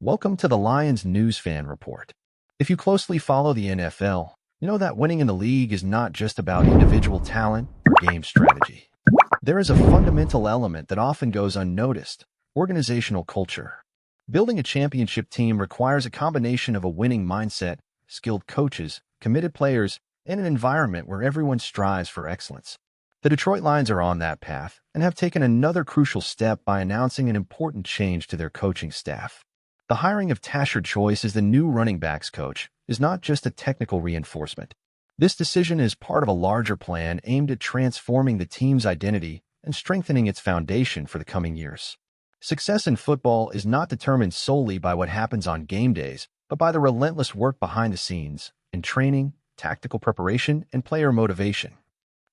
Welcome to the Lions News Fan Report. If you closely follow the NFL, you know that winning in the league is not just about individual talent or game strategy. There is a fundamental element that often goes unnoticed: organizational culture. Building a championship team requires a combination of a winning mindset, skilled coaches, committed players, and an environment where everyone strives for excellence. The Detroit Lions are on that path and have taken another crucial step by announcing an important change to their coaching staff. The hiring of Tasher Choice as the new running backs coach is not just a technical reinforcement. This decision is part of a larger plan aimed at transforming the team's identity and strengthening its foundation for the coming years. Success in football is not determined solely by what happens on game days, but by the relentless work behind the scenes in training, tactical preparation, and player motivation.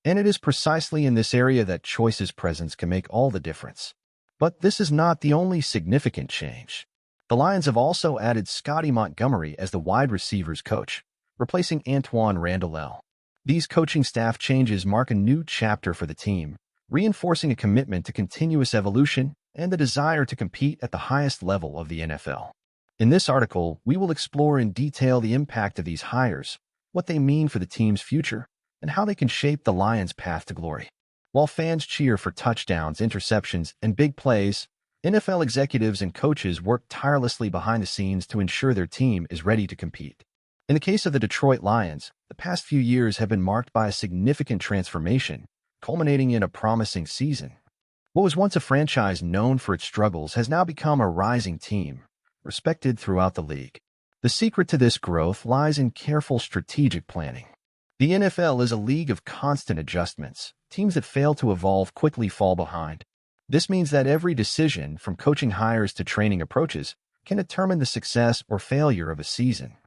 And it is precisely in this area that Choice's presence can make all the difference. But this is not the only significant change. The Lions have also added Scotty Montgomery as the wide receivers coach, replacing Antoine Randall. These coaching staff changes mark a new chapter for the team, reinforcing a commitment to continuous evolution and the desire to compete at the highest level of the NFL. In this article, we will explore in detail the impact of these hires, what they mean for the team's future, and how they can shape the Lions' path to glory. While fans cheer for touchdowns, interceptions, and big plays, NFL executives and coaches work tirelessly behind the scenes to ensure their team is ready to compete. In the case of the Detroit Lions, the past few years have been marked by a significant transformation, culminating in a promising season. What was once a franchise known for its struggles has now become a rising team, respected throughout the league. The secret to this growth lies in careful strategic planning. The NFL is a league of constant adjustments. Teams that fail to evolve quickly fall behind. This means that every decision, from coaching hires to training approaches, can determine the success or failure of a season.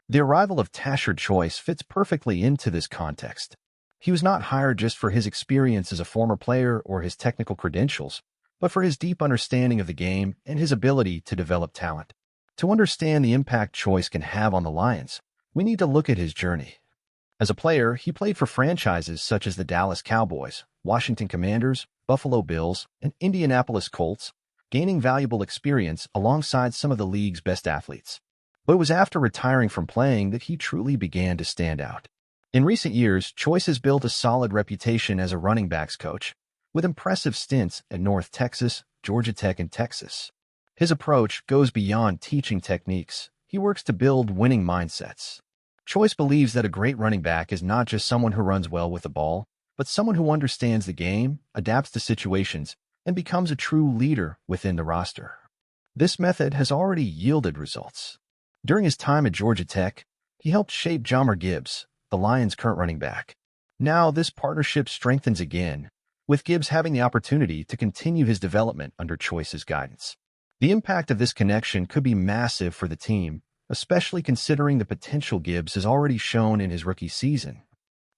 The arrival of Tasher Choice fits perfectly into this context. He was not hired just for his experience as a former player or his technical credentials, but for his deep understanding of the game and his ability to develop talent. To understand the impact Choice can have on the Lions, we need to look at his journey. As a player, he played for franchises such as the Dallas Cowboys, Washington Commanders, Buffalo Bills, and Indianapolis Colts, gaining valuable experience alongside some of the league's best athletes. But it was after retiring from playing that he truly began to stand out. In recent years, Choice has built a solid reputation as a running backs coach, with impressive stints at North Texas, Georgia Tech, and Texas. His approach goes beyond teaching techniques. He works to build winning mindsets. Choice believes that a great running back is not just someone who runs well with the ball, but someone who understands the game, adapts to situations, and becomes a true leader within the roster. This method has already yielded results. During his time at Georgia Tech, he helped shape Jahmyr Gibbs, the Lions' current running back. Now this partnership strengthens again, with Gibbs having the opportunity to continue his development under Choice's guidance. The impact of this connection could be massive for the team, especially considering the potential Gibbs has already shown in his rookie season.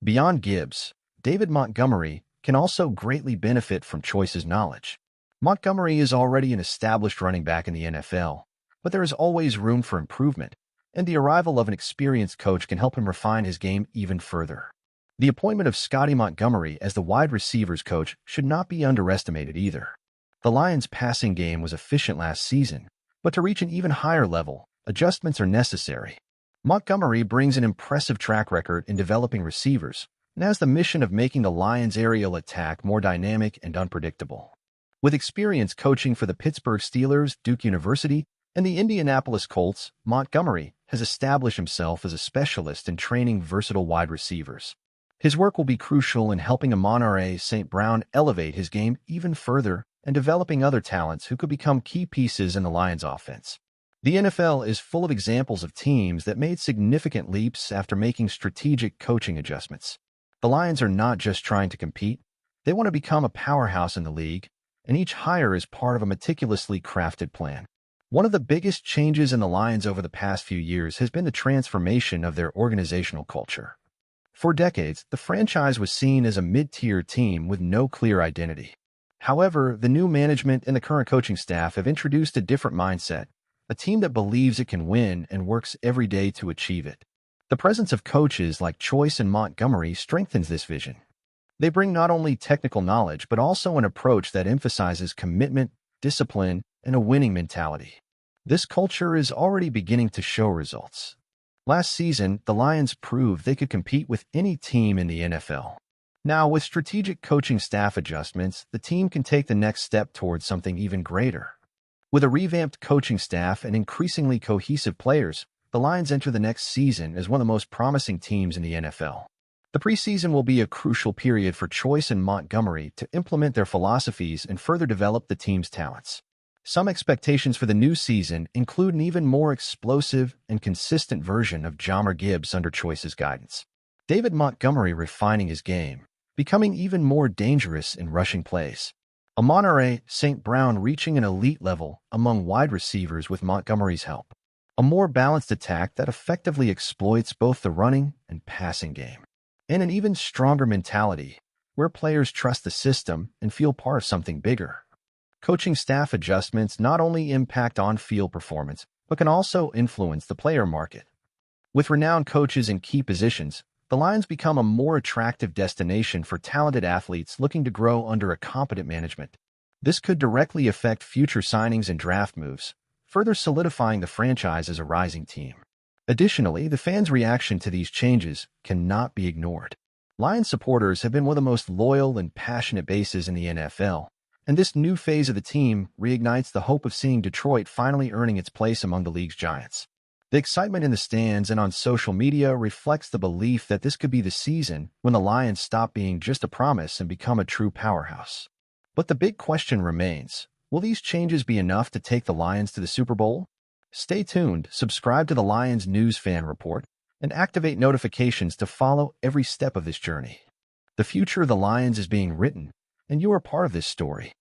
Beyond Gibbs, David Montgomery can also greatly benefit from Choice's knowledge. Montgomery is already an established running back in the NFL, but there is always room for improvement, and the arrival of an experienced coach can help him refine his game even further. The appointment of Scotty Montgomery as the wide receivers coach should not be underestimated either. The Lions' passing game was efficient last season, but to reach an even higher level, adjustments are necessary. Montgomery brings an impressive track record in developing receivers, and has the mission of making the Lions' aerial attack more dynamic and unpredictable. With experience coaching for the Pittsburgh Steelers, Duke University, and the Indianapolis Colts, Montgomery has established himself as a specialist in training versatile wide receivers. His work will be crucial in helping Amon-Ra St. Brown elevate his game even further and developing other talents who could become key pieces in the Lions' offense. The NFL is full of examples of teams that made significant leaps after making strategic coaching adjustments. The Lions are not just trying to compete, they want to become a powerhouse in the league, and each hire is part of a meticulously crafted plan. One of the biggest changes in the Lions over the past few years has been the transformation of their organizational culture. For decades, the franchise was seen as a mid-tier team with no clear identity. However, the new management and the current coaching staff have introduced a different mindset, a team that believes it can win and works every day to achieve it. The presence of coaches like Choice and Montgomery strengthens this vision. They bring not only technical knowledge, but also an approach that emphasizes commitment, discipline, and a winning mentality. This culture is already beginning to show results. Last season, the Lions proved they could compete with any team in the NFL. Now, with strategic coaching staff adjustments, the team can take the next step towards something even greater. With a revamped coaching staff and increasingly cohesive players, the Lions enter the next season as one of the most promising teams in the NFL. The preseason will be a crucial period for Choice and Montgomery to implement their philosophies and further develop the team's talents. Some expectations for the new season include an even more explosive and consistent version of Jahmyr Gibbs under Choice's guidance. David Montgomery refining his game, becoming even more dangerous in rushing plays. Amon-Ra St. Brown reaching an elite level among wide receivers with Montgomery's help. A more balanced attack that effectively exploits both the running and passing game. And an even stronger mentality, where players trust the system and feel part of something bigger. Coaching staff adjustments not only impact on-field performance, but can also influence the player market. With renowned coaches in key positions, the Lions become a more attractive destination for talented athletes looking to grow under a competent management. This could directly affect future signings and draft moves, further solidifying the franchise as a rising team. Additionally, the fans' reaction to these changes cannot be ignored. Lions supporters have been one of the most loyal and passionate bases in the NFL, and this new phase of the team reignites the hope of seeing Detroit finally earning its place among the league's giants. The excitement in the stands and on social media reflects the belief that this could be the season when the Lions stop being just a promise and become a true powerhouse. But the big question remains, will these changes be enough to take the Lions to the Super Bowl? Stay tuned, subscribe to the Lions News Fan Report, and activate notifications to follow every step of this journey. The future of the Lions is being written, and you are part of this story.